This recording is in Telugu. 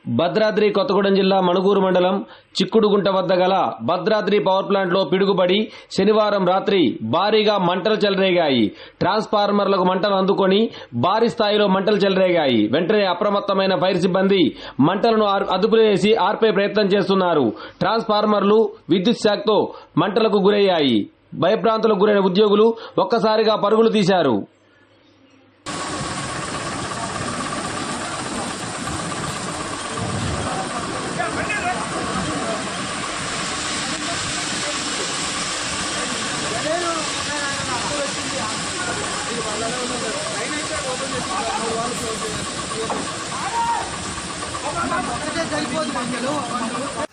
భద్రాద్రి కొత్తగూడెం జిల్లా మణుగూరు మండలం చిక్కుడుగుంట వద్ద గల భద్రాద్రి పవర్ ప్లాంట్లో పిడుగుబడి శనివారం రాత్రి భారీగా మంటలు చెలరేగాయి. ట్రాన్స్ఫార్మర్లకు మంటలు అందుకొని భారీ స్థాయిలో మంటలు చెలరేగాయి. వెంటనే అప్రమత్తమైన ఫైర్ సిబ్బంది మంటలను అదుపులో చేసి ఆర్పే ప్రయత్నం చేస్తున్నారు. ట్రాన్స్ఫార్మర్లు విద్యుత్ షాక్తో మంటలకు గురయ్యాయి. భయభ్రాంతులకు గురైన ఉద్యోగులు ఒక్కసారిగా పరుగులు తీశారు. సరిపోదు